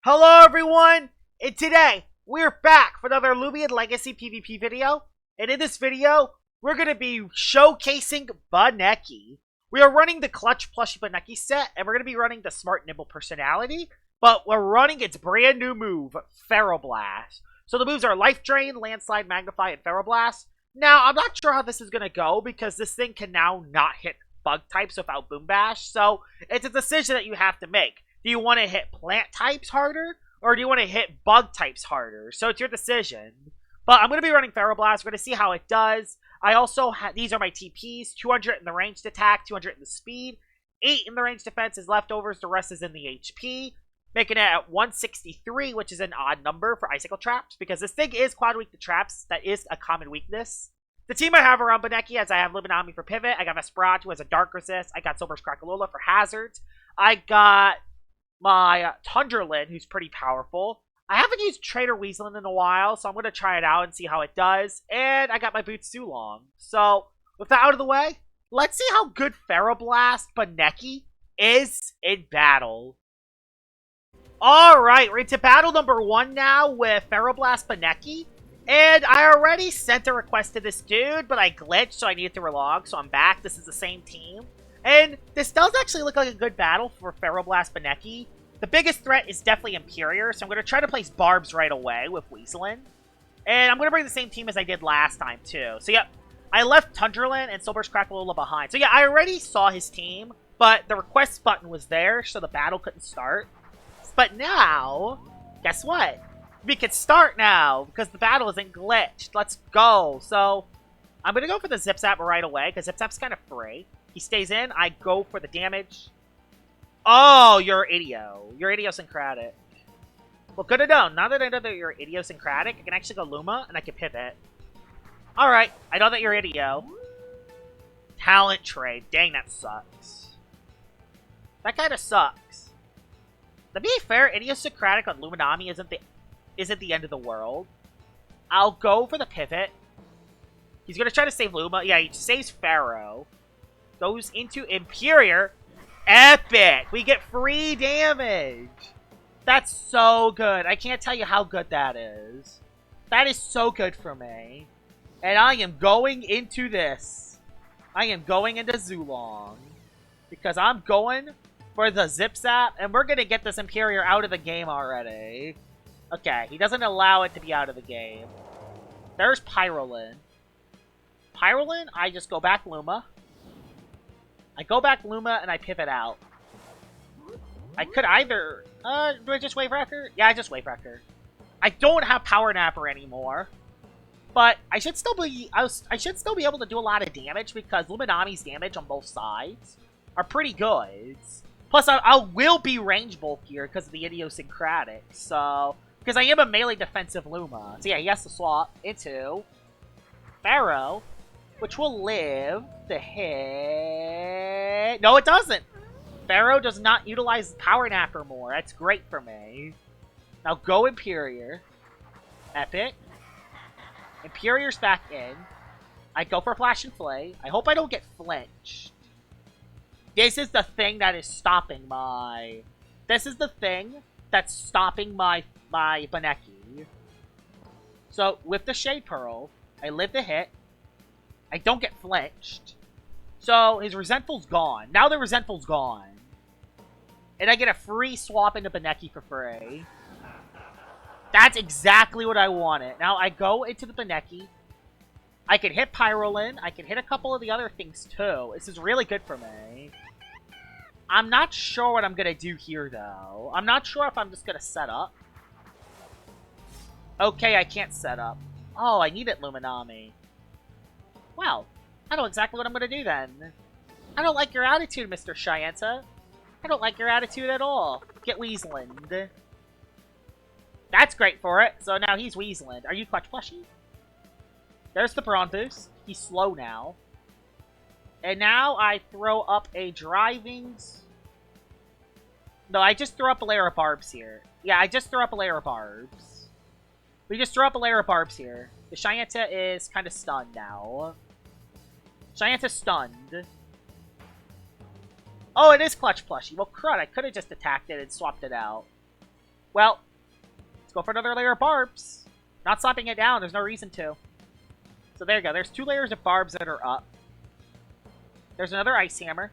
Hello everyone, and today we're back for another Loomian Legacy PvP video, and in this video, we're going to be showcasing Bunnecki. We are running the Clutch Plushie Bunnecki set, and we're going to be running the Smart Nimble Personality, but we're running its brand new move, Pheroblast. So the moves are Life Drain, Landslide, Magnify, and Pheroblast. Now, I'm not sure how this is going to go, because this thing can now not hit bug types without Boom Bash, so it's a decision that you have to make. Do you want to hit plant types harder, or do you want to hit bug types harder? So it's your decision. But I'm going to be running Pheroblast. We're going to see how it does. I also have, these are my TPs, 200 in the ranged attack, 200 in the speed, 8 in the ranged defense is leftovers, the rest is in the HP. Making it at 163, which is an odd number for Icicle Traps, because this thing is quad weak to traps. That is a common weakness. The team I have around Bunnecki, as I have Loomian for pivot, I got Vesperate, who has a dark resist, I got Silver's Crackalola for hazards, I got my Tundralin, who's pretty powerful. I haven't used Trader Weaselin in a while, so I'm going to try it out and see how it does. And I got my Boots Sulong. So, with that out of the way, let's see how good Pheroblast Bunnecki is in battle. Alright, we're into battle number 1 now with Pheroblast Bunnecki. And I already sent a request to this dude, but I glitched, so I needed to relog, so I'm back. This is the same team. And this does actually look like a good battle for Pheroblast Bunnecki. The biggest threat is definitely Imperior, so I'm going to try to place Barbs right away with Weaselin. And I'm going to bring the same team as I did last time, too. So, yeah, I left Tundralin and Silver's Crackalola behind. So, yeah, I already saw his team, but the request button was there, so the battle couldn't start. But now, guess what? We can start now, because the battle isn't glitched. Let's go. So, I'm going to go for the Zip Zap right away, because Zip Zap's kind of free. He stays in. I go for the damage. Oh, you're Idio. You're idiosyncratic. Well, good to know. Now that I know that you're idiosyncratic, I can actually go Luma, and I can pivot. Alright, I know that you're Idio. Talent trade. Dang, that sucks. That kind of sucks. To be fair, idiosyncratic on Luminami isn't the end of the world. I'll go for the pivot. He's going to try to save Luma. Yeah, he saves Pharaoh. Goes into Imperior. Epic! We get free damage! That's so good. I can't tell you how good that is. That is so good for me. And I am going into this. I am going into Zulong. Because I'm going for the Zip Zap. And we're going to get this Imperior out of the game already. Okay, he doesn't allow it to be out of the game. There's Pyrolin. Pyrolin, I just go back Luma. I go back Luma and I pivot out. I could either... do I just Wave Wrecker? Yeah, I just Wave Wrecker. I don't have Power Napper anymore. But I should still be... I should still be able to do a lot of damage because Luminami's damage on both sides are pretty good. Plus, I will be range bulkier because of the idiosyncratic. So... Because I am a melee defensive Luma. So yeah, he has to swap into Pharaoh, which will live the hit. No, it doesn't. Pharaoh does not utilize Power Napper more. That's great for me. Now go Imperior. Epic. Imperior's back in. I go for Flash and Flay. I hope I don't get flinched. This is the thing that is stopping my... This is the thing that's stopping my Bunnecki. So, with the Shade Pearl, I live the hit. I don't get flinched. So, his Resentful's gone. Now the Resentful's gone. And I get a free swap into Bunnecki for free. That's exactly what I wanted. Now, I go into the Bunnecki. I can hit Pyrolin. I can hit a couple of the other things, too. This is really good for me. I'm not sure what I'm going to do here, though. I'm not sure if I'm just going to set up. Okay, I can't set up. Oh, I need it, Luminami. Well, I know exactly what I'm going to do, then. I don't like your attitude, Mr. Shyenta. I don't like your attitude at all. Get Weaselined. That's great for it. So now he's Weaselined. Are you Clutch Plushie? There's the Brawn Boost. He's slow now. And now I throw up a driving... No, I just throw up a layer of barbs here. Yeah, I just throw up a layer of barbs. We just throw up a layer of barbs here. The Shyenta is kind of stunned now. Shyenta's stunned. Oh, it is Clutch Plushie. Well, crud, I could have just attacked it and swapped it out. Well, let's go for another layer of barbs. Not slapping it down. There's no reason to. So there you go. There's 2 layers of barbs that are up. There's another ice hammer.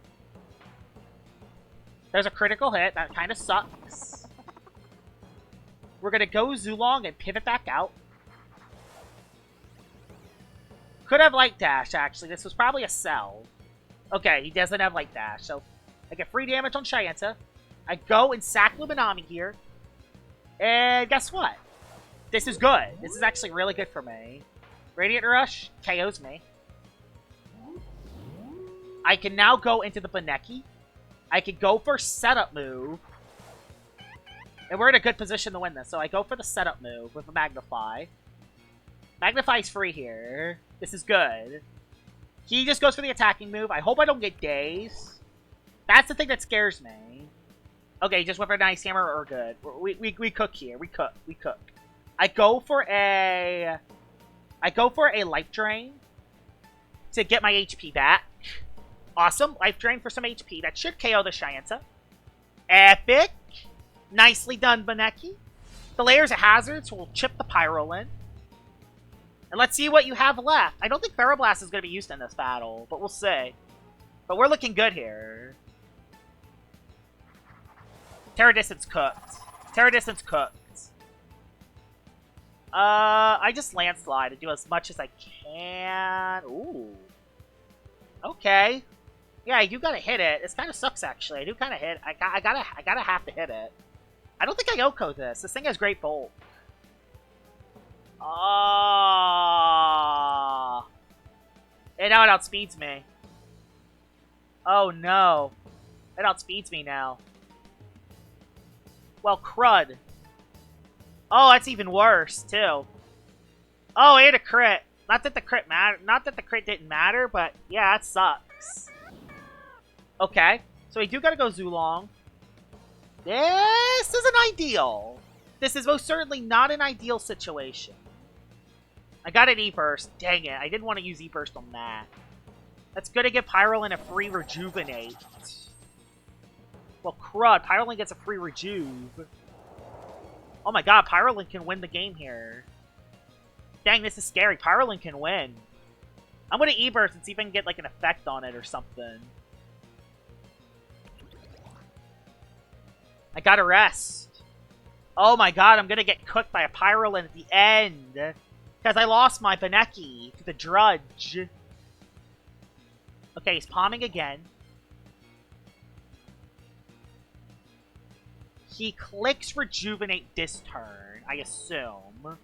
There's a critical hit. That kind of sucks. We're going to go Zulong and pivot back out. Could have Light Dash, actually. This was probably a sell. Okay, he doesn't have Light Dash. So I get free damage on Shyenta. I go and sack Luminami here. And guess what? This is good. This is actually really good for me. Radiant Rush KOs me. I can now go into the Bunnecki. I could go for setup move. And we're in a good position to win this. So I go for the setup move with a Magnify. Magnify's free here. This is good. He just goes for the attacking move. I hope I don't get dazed. That's the thing that scares me. Okay, just went for an Ice Hammer or good. We cook here. We cook. I go for a Life Drain to get my HP back. Awesome. Life Drain for some HP. That should KO the Shyenta. Epic. Nicely done, Bunnecki. The layers of hazards will chip the Pyro in. And let's see what you have left. I don't think Pheroblast is going to be used in this battle, but we'll see. But we're looking good here. Terra Distance cooked. Terra Distance cooked. I just Landslide to do as much as I can. Ooh. Okay. Yeah, you gotta hit it. This kind of sucks, actually. I do kind of hit. I gotta have to hit it. I don't think I Oko this. This thing has great bulk. Oh. And now it outspeeds me. Oh no. It outspeeds me now. Well, crud. Oh, that's even worse, too. Oh, and a crit. Not that the crit didn't matter, but yeah, that sucks. Okay. So we do gotta go Zulong. This isn't ideal. This is most certainly not an ideal situation. I got an E-Burst. Dang it. I didn't want to use E-Burst on that. That's gonna give Pyrolin a free Rejuvenate. Well, crud. Pyrolin gets a free Rejuve. Oh my god, Pyrolin can win the game here. Dang, this is scary. Pyrolin can win. I'm gonna E-Burst and see if I can get like an effect on it or something. I gotta rest. Oh my god, I'm gonna get cooked by a Pyrolin at the end. Because I lost my Bunnecki to the Drudge. Okay, he's palming again. He clicks Rejuvenate this turn, I assume.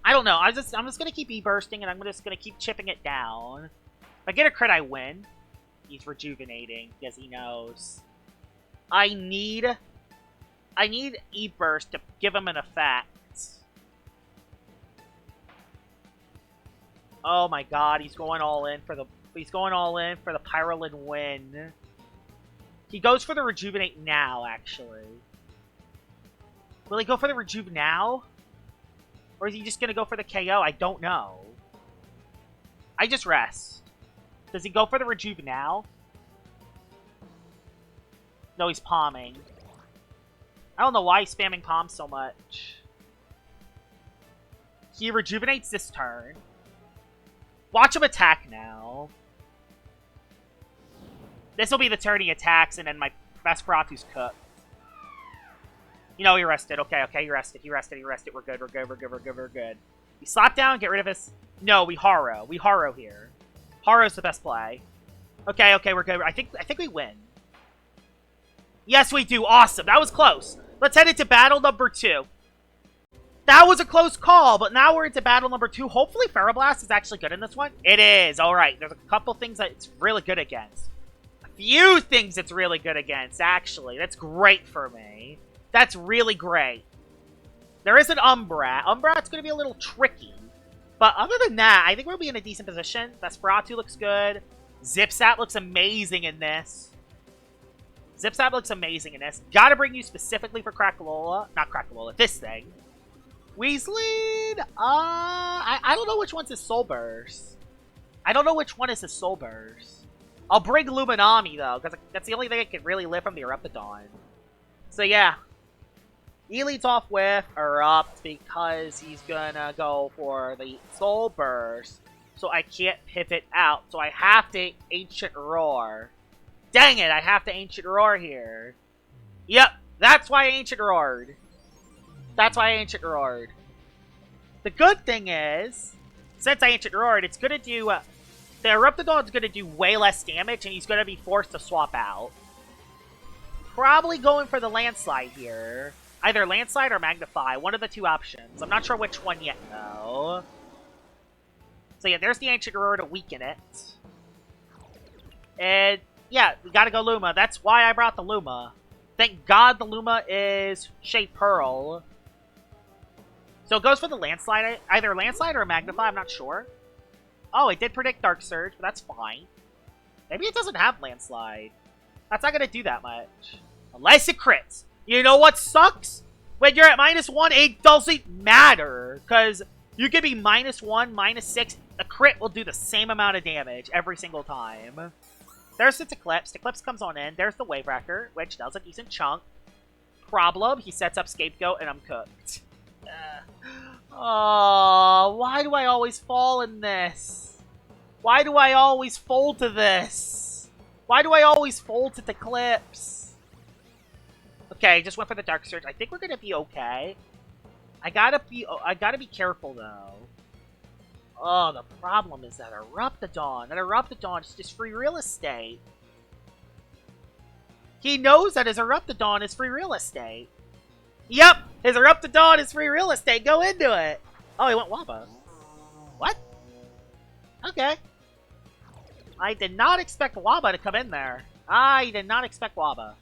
I don't know. I'm just gonna keep E-Bursting and I'm just gonna keep chipping it down. If I get a crit, I win. He's rejuvenating because he knows. I need E-Burst to give him an effect. Oh my god, he's going all in for the Pyrolin win. He goes for the Rejuvenate now, actually. Will he go for the Rejuve now? Or is he just going to go for the KO? I don't know. I just rest. Does he go for the Rejuve now? No, he's palming. I don't know why he's spamming palm so much. He rejuvenates this turn. Watch him attack now. This will be the turn he attacks, and then my Vesperatu's cooked. You know, he rested. Okay, he rested. He rested. We're good. We're good. We slap down, get rid of his... No, we Haro. We Haro here. Haro's the best play. Okay, we're good. I think we win. Yes, we do. Awesome. That was close. Let's head into battle number 2. That was a close call, but now we're into battle number 2. Hopefully Pheroblast is actually good in this one. It is. All right. There's a couple things that it's really good against. A few things it's really good against, actually. That's great for me. That's really great. There is an Umbrat. Umbrat's going to be a little tricky. But other than that, I think we'll be in a decent position. Vesperatu looks good. Zipsap looks amazing in this. Gotta bring you specifically for Crackalola. Not Crackalola, this thing. Weasley? I don't know which one's his Soul Burst. I'll bring Luminami, though, because that's the only thing I can really live from the Eruptodon. So, yeah. He leads off with Erupt because he's gonna go for the Soul Burst. So I can't pivot out. So I have to Ancient Roar. Dang it, I have to Ancient Roar here. Yep, that's why I Ancient Roared. That's why I Ancient Roared. The good thing is, since I Ancient Roared, it's gonna do... the Eruptodon's gonna do way less damage, and he's gonna be forced to swap out. Probably going for the Landslide here. Either Landslide or Magnify, one of the two options. I'm not sure which one yet, though. So yeah, there's the Ancient Roar to weaken it. And yeah, we gotta go Luma. That's why I brought the Luma. Thank God the Luma is Shade Pearl. So it goes for the Landslide, either Landslide or Magnify, I'm not sure. Oh, it did predict Dark Surge, but that's fine. Maybe it doesn't have Landslide. That's not gonna do that much. Unless it crits. You know what sucks? When you're at -1, it doesn't matter. Because you can be -1, -6. A crit will do the same amount of damage every single time. There's the Eclipse. Eclipse comes on in. There's the Wave Wrecker, which does a decent chunk. Problem, he sets up Scapegoat, and I'm cooked. Oh, why do I always fall in this? Why do I always fold to this? Why do I always fold to the Eclipse? Okay, just went for the Dark Surge. I think we're gonna be okay. I gotta be careful though. Oh, the problem is that Eruptodon. That Eruptodon is just free real estate. He knows that his Eruptodon is free real estate. Yep, his Eruptodon is free real estate. Go into it. Oh, he went Waba. What? Okay. I did not expect Waba to come in there. I did not expect Waba.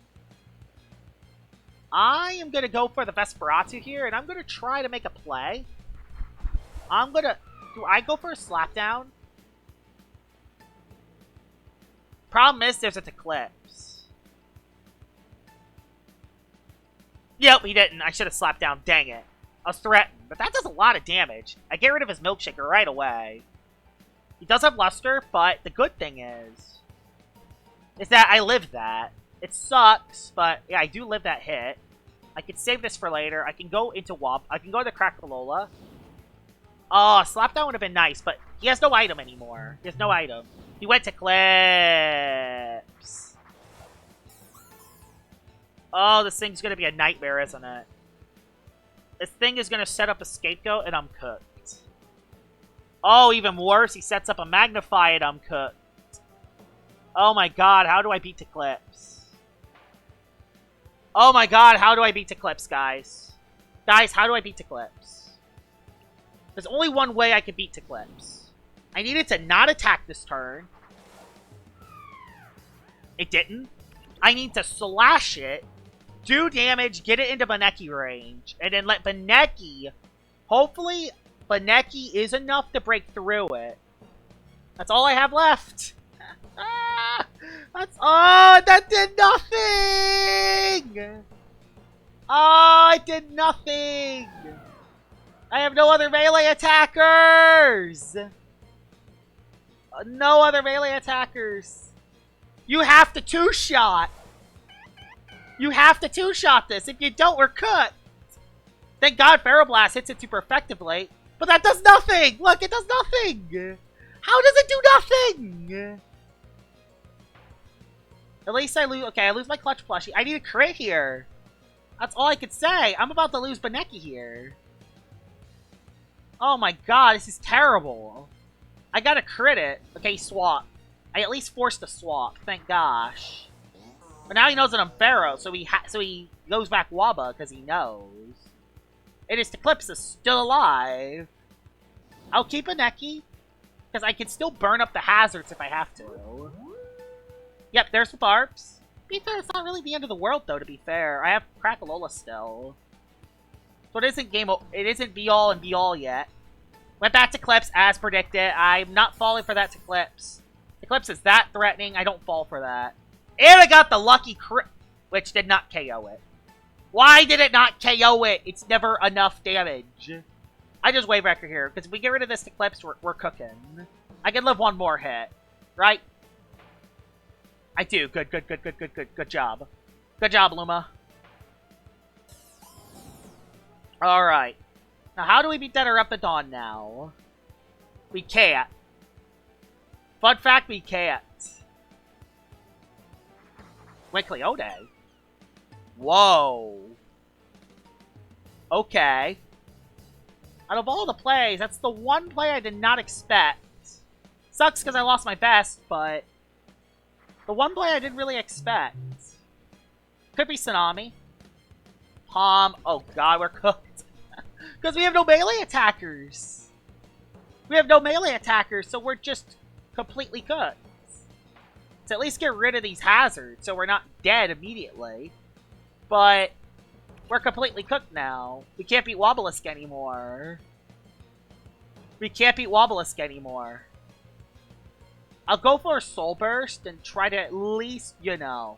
I am going to go for the Vesperatu here, and I'm going to try to make a play. I'm going to... Do I go for a Slapdown? Problem is, there's an Eclipse. Yep, he didn't. I should have slapped down. Dang it. I was threatened. But that does a lot of damage. I get rid of his Milkshaker right away. He does have Luster, but the good thing is that I lived that. It sucks, but yeah, I do live that hit. I can save this for later. I can go into Wop. I can go to Crackalola. Oh, Slapdown would have been nice, but he has no item anymore. He has no item. He went to Eclipse. Oh, this thing's going to be a nightmare, isn't it? This thing is going to set up a Scapegoat, and I'm cooked. Oh, even worse, he sets up a Magnify, and I'm cooked. Oh my god, how do I beat Eclipse? Oh my god, how do I beat Eclipse, guys? Guys, how do I beat Eclipse? There's only one way I can beat Eclipse. I needed to not attack this turn. It didn't. I need to slash it, do damage, get it into Bunnecki range, and then let Bunnecki... Hopefully, Bunnecki is enough to break through it. That's all I have left. Oh, that did nothing! Oh, it did nothing! I have no other melee attackers! No other melee attackers. You have to two-shot! You have to two-shot this. If you don't, we're cooked! Thank God Pheroblast hits it super effectively. But that does nothing! Look, it does nothing! How does it do nothing? At least I lose... Okay, I lose my Clutch Plushie. I need a crit here. That's all I could say. I'm about to lose Bunnecki here. Oh my god, this is terrible. I gotta crit it. Okay, swap. I at least forced a swap. Thank gosh. But now he knows that I'm Pharaoh, so he goes back Waba because he knows. And his Eclipse is still alive. I'll keep Bunnecki because I can still burn up the hazards if I have to. Yep, there's the Barbs. To be fair, it's not really the end of the world, though, to be fair. I have Crackalola still. So it isn't it isn't be-all and be-all yet. Went back to Eclipse, as predicted. I'm not falling for that Eclipse. Eclipse is that threatening, I don't fall for that. And I got the lucky crit, which did not KO it. Why did it not KO it? It's never enough damage. I just Wave Wrecker here, because if we get rid of this Eclipse, we're cooking. I can live one more hit, right? I do. Good job. Good job, Luma. Alright. Now, how do we beat that Eruptodon now? We can't. Fun fact, we can't. Wait, Cleone? Whoa. Okay. Out of all the plays, that's the one play I did not expect. Sucks because I lost my best, but the one play I didn't really expect. Could be Tsunami. Palm. Oh god, we're cooked. Because we have no melee attackers. We have no melee attackers, so we're just completely cooked. So at least get rid of these hazards so we're not dead immediately. But we're completely cooked now. We can't beat Wobelisk anymore. We can't beat Wobelisk anymore. I'll go for a Soul Burst and try to at least, you know...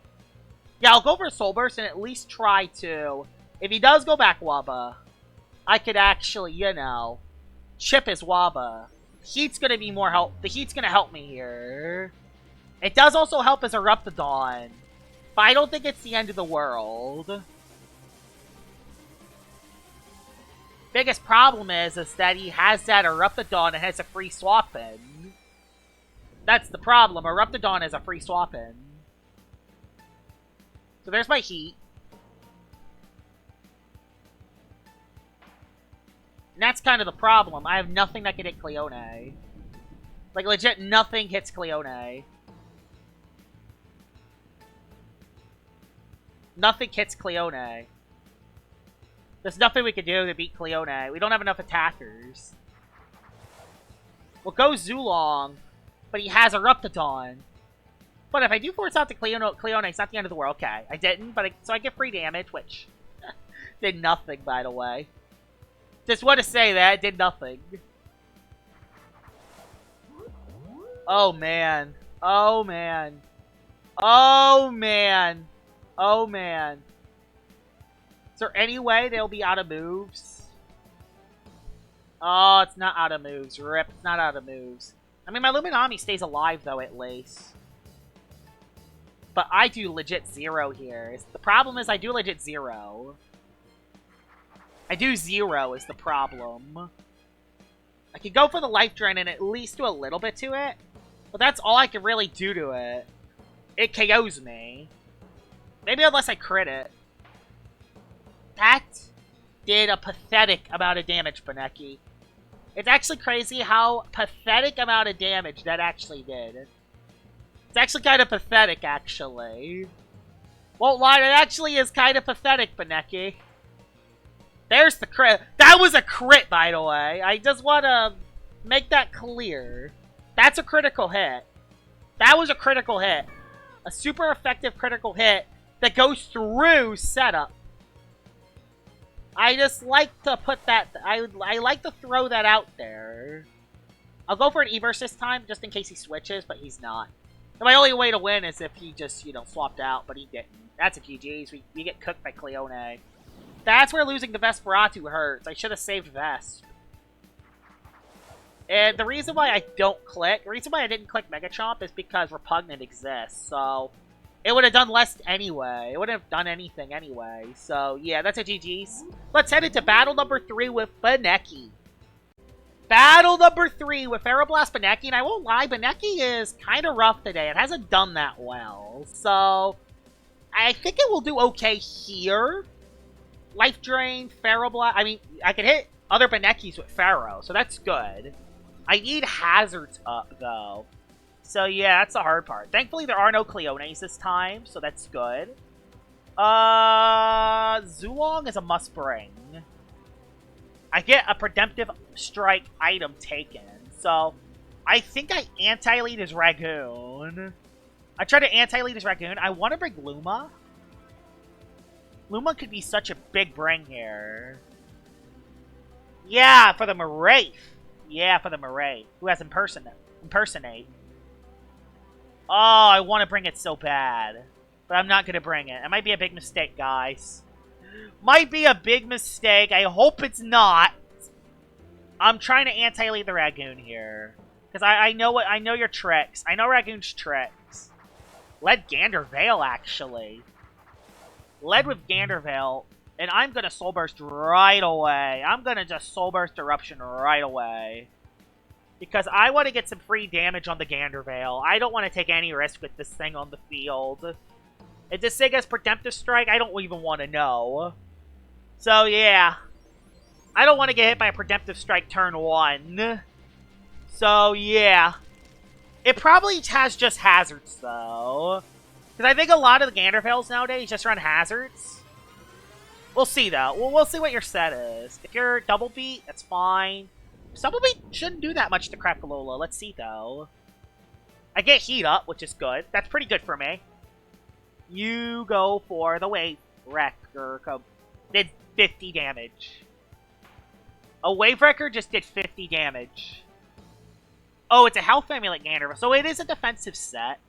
Yeah, I'll go for a Soul Burst and at least try to... If he does go back Waba, I could actually, you know, chip his Waba. Heat's gonna be more help. The Heat's gonna help me here. It does also help as Eruptodon, but I don't think it's the end of the world. Biggest problem is that he has that Eruptodon and has a free swap in. That's the problem. Eruptodon is a free swap in. So there's my Heat. And that's kind of the problem. I have nothing that can hit Cleone. Like, legit, nothing hits Cleone. Nothing hits Cleone. There's nothing we can do to beat Cleone. We don't have enough attackers. We'll go Zulong, but he has Eruptodon. But if I do force out to Cleone, it's not the end of the world. Okay, I didn't, but so I get free damage, which did nothing, by the way. Just want to say that, it did nothing. Oh, man. Oh, man. Oh, man. Oh, man. Is there any way they'll be out of moves? Oh, it's not out of moves. Rip, it's not out of moves. I mean, my Luminami stays alive, though, at least. But I do legit 0 here. The problem is I do legit 0. I do 0 is the problem. I could go for the Life Drain and at least do a little bit to it. But that's all I can really do to it. It KOs me. Maybe unless I crit it. That did a pathetic amount of damage, Bunnecki. It's actually crazy how pathetic amount of damage that actually did. It's actually kind of pathetic, actually. Won't lie, it actually is kind of pathetic, Bunnecki. There's the crit. That was a crit, by the way. I just want to make that clear. That's a critical hit. That was a critical hit. A super effective critical hit that goes through setup. I just like to put that... I like to throw that out there. I'll go for an E-Burst this time, just in case he switches, but he's not. And my only way to win is if he just, you know, swapped out, but he didn't. That's a GG's. We get cooked by Cleone. That's where losing the Vesperatu hurts. I should have saved Vest. And the reason why I don't click, the reason why I didn't click Mega Chomp is because Repugnant exists, so... It would have done less anyway. It wouldn't have done anything anyway. So, yeah, that's a GG's. Let's head into battle number 3 with Bunnecki. Battle number 3 with Pheroblast Bunnecki. And I won't lie, Bunnecki is kind of rough today. It hasn't done that well. So, I think it will do okay here. Life Drain, Pheroblast. I mean, I can hit other Bunneckis with Pharaoh, so that's good. I need hazards up, though. So yeah, that's the hard part. Thankfully, there are no Cleones this time, so that's good. Zulong is a must-bring. I get a Redemptive Strike item taken, so I think I anti-lead his Ragoon. I try to anti-lead his Ragoon. I want to bring Luma. Luma could be such a big bring here. Yeah, for the Maraith. Yeah, for the Maraith, who has Impersonate. Oh, I want to bring it so bad. But I'm not going to bring it. It might be a big mistake, guys. Might be a big mistake. I hope it's not. I'm trying to anti-lead the Ragoon here. Because I know your tricks. I know Ragoon's tricks. Lead Gandervale, actually. Lead with Gandervale And I'm gonna Soul Burst right away. I'm gonna just Soul Burst Eruption right away. Because I want to get some free damage on the Gandervale. I don't want to take any risk with this thing on the field. If this thing has Redemptive Strike, I don't even want to know. So, yeah. I don't want to get hit by a Redemptive Strike turn 1. So, yeah. It probably has just hazards, though. Because I think a lot of the Gandervales nowadays just run hazards. We'll see, though. We'll see what your set is. If you're Double Beat, that's fine. Double Beat shouldn't do that much to Crapalola. Let's see, though. I get Heat Up, which is good. That's pretty good for me. You go for the Wave Wrecker. Did 50 damage. A Wave Wrecker just did 50 damage. Oh, it's a Health Amulet Gander, so it is a defensive set.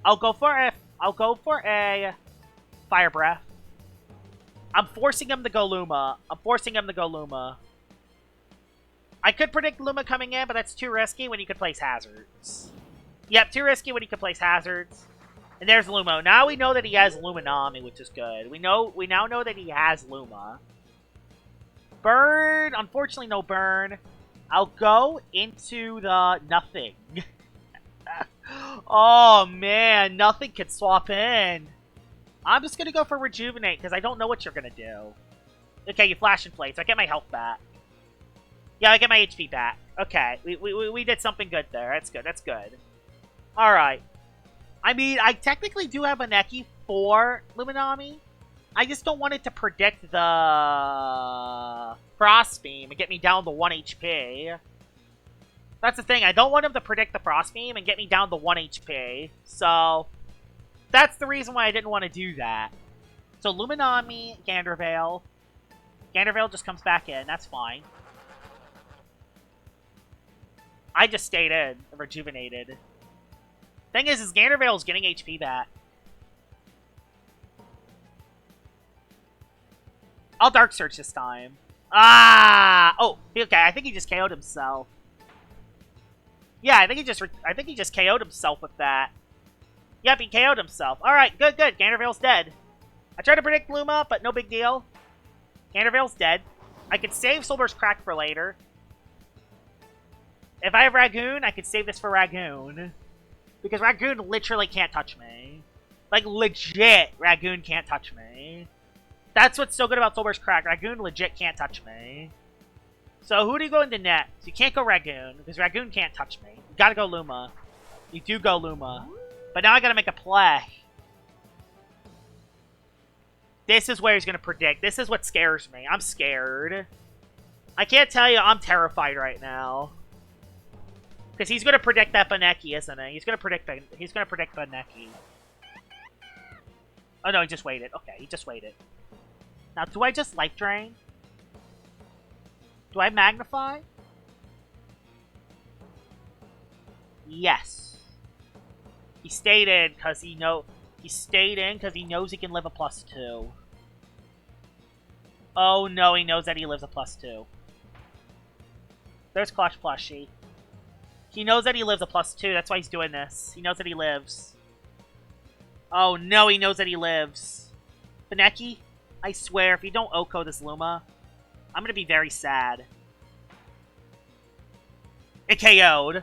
I'll go for a Fire Breath. I'm forcing him to go Luma. I could predict Luma coming in, but that's too risky when you could place hazards. Yep, too risky when you could place hazards. And there's Luma. Now we know that he has Luminami, which is good. We now know that he has Luma. Burn. Unfortunately, no burn. I'll go into the nothing. Oh, man. Nothing can swap in. I'm just going to go for Rejuvenate, because I don't know what you're going to do. Okay, you Flash and Flame, so I get my health back. Yeah, I get my HP back. Okay, we did something good there. That's good, that's good. Alright. I mean, I technically do have a Bunnecki for Luminami. I just don't want it to predict the Frost Beam and get me down to 1 HP. That's the thing, I don't want him to predict the Frost Beam and get me down to 1 HP. So, that's the reason why I didn't want to do that. So, Luminami, Gandervale. Gandervale just comes back in, that's fine. I just stayed in, rejuvenated. Thing is Gandervale's getting HP back. I'll Dark Surge this time. Ah! Oh, okay, I think he just KO'd himself. Yeah, I think he just KO'd himself with that. Yep, he KO'd himself. Alright, good, good. Gandervale's dead. I tried to predict Luma, but no big deal. Gandervale's dead. I could save Soulburst Crack for later. If I have Ragoon, I could save this for Ragoon. Because Ragoon literally can't touch me. Like, legit, Ragoon can't touch me. That's what's so good about Soulburst Crack. Ragoon legit can't touch me. So who do you go into net? So you can't go Ragoon, because Ragoon can't touch me. You gotta go Luma. You do go Luma. But now I gotta make a play. This is where he's gonna predict. This is what scares me. I'm scared. I can't tell you, I'm terrified right now. Because he's gonna predict that Bunnecki, isn't he? He's gonna predict Bunnecki. Oh no, he just waited. Okay, he just waited. Now, do I just Life Drain? Do I Magnify? Yes. He stayed in because he knows he can live a +2. Oh no, he knows that he lives a +2. There's Clutch Plushie. He knows that he lives a +2, that's why he's doing this. He knows that he lives. Oh no, he knows that he lives. Bunnecki, I swear, if you don't Oko this Luma, I'm gonna be very sad. It KO'd.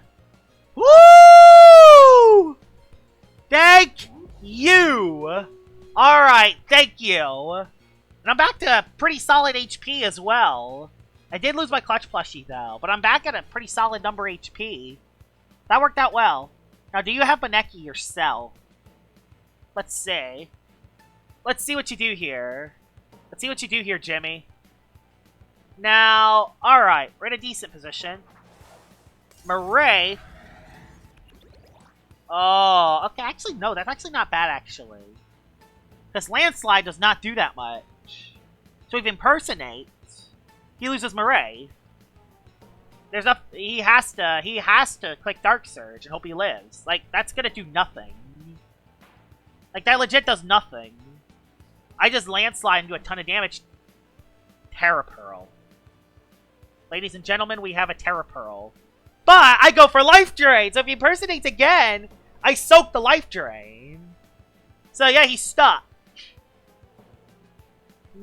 Woo! Thank you! Alright, thank you. And I'm back to pretty solid HP as well. I did lose my Clutch Plushie, though, but I'm back at a pretty solid number HP. That worked out well. Now, do you have Bunnecki yourself? Let's see. Let's see what you do here. Let's see what you do here, Jimmy. Now, alright, we're in a decent position. Murray. Oh, okay, actually, no, that's actually not bad, actually. Because Landslide does not do that much. So if Impersonate, he loses Murray. There's a he has to click Dark Surge and hope he lives. Like, that's gonna do nothing. Like, that legit does nothing. I just Landslide and do a ton of damage. Terra Pearl. Ladies and gentlemen, we have a Terra Pearl. But I go for Life Drain! So if he impersonates again, I soak the Life Drain. So yeah, he's stuck.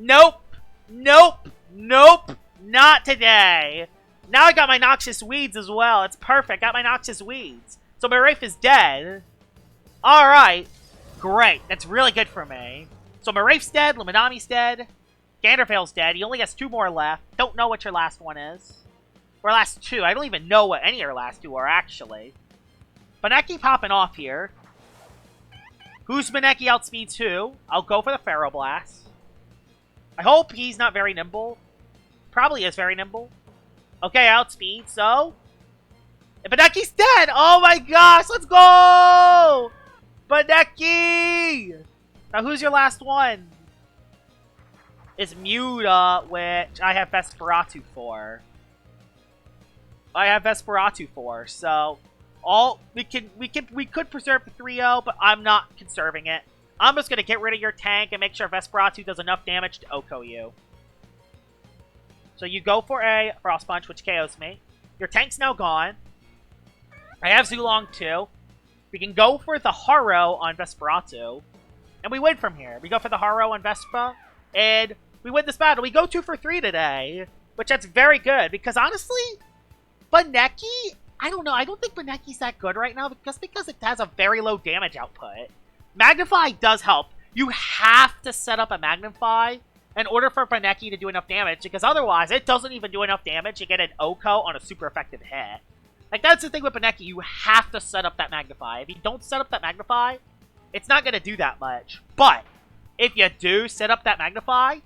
Nope. Nope. Nope. Not today. Now I got my Noxious Weeds as well. It's perfect. Got my Noxious Weeds. So my Wraith is dead. Alright. Great. That's really good for me. So my Wraith's dead. Luminami's dead. Gandervale's dead. He only has 2 more left. Don't know what your last one is. Or last 2. I don't even know what any of your last 2 are, actually. Bunnecki popping off here. Who's Bunnecki outspeeds who? I'll go for the Pheroblast. I hope he's not very nimble. Probably is very nimble. Okay, outspeed, so... Bunnecki's dead! Oh my gosh, let's go! Bunnecki! Now, who's your last one? It's Muta, which I have Vesperatu for. So we could preserve the 3-0, but I'm not conserving it. I'm just gonna get rid of your tank and make sure Vesperatu does enough damage to OHKO you. So you go for a Frost Punch, which KOs me. Your tank's now gone. I have Zulong too. We can go for the Haro on Vesperatu. And we win from here. We go for the Haro on Vespa. And we win this battle. We go 2 for 3 today. Which that's very good. Because honestly, Bunnecki, I don't know. I don't think Bunnecki's that good right now. Just because it has a very low damage output. Magnify does help. You have to set up a Magnify in order for Bunnecki to do enough damage. Because otherwise, it doesn't even do enough damage. You get an OHKO on a super effective hit. Like, that's the thing with Bunnecki. You have to set up that Magnify. If you don't set up that Magnify, it's not going to do that much. But if you do set up that Magnify,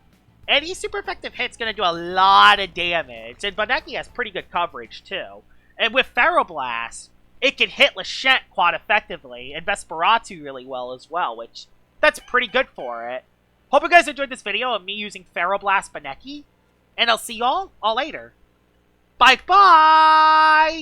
any super effective hit's going to do a lot of damage. And Bunnecki has pretty good coverage, too. And with Pheroblast, it can hit Lachette quite effectively, and Vesperatu really well as well, which, that's pretty good for it. Hope you guys enjoyed this video of me using Pheroblast Bunnecki, and I'll see y'all all later. Bye-bye!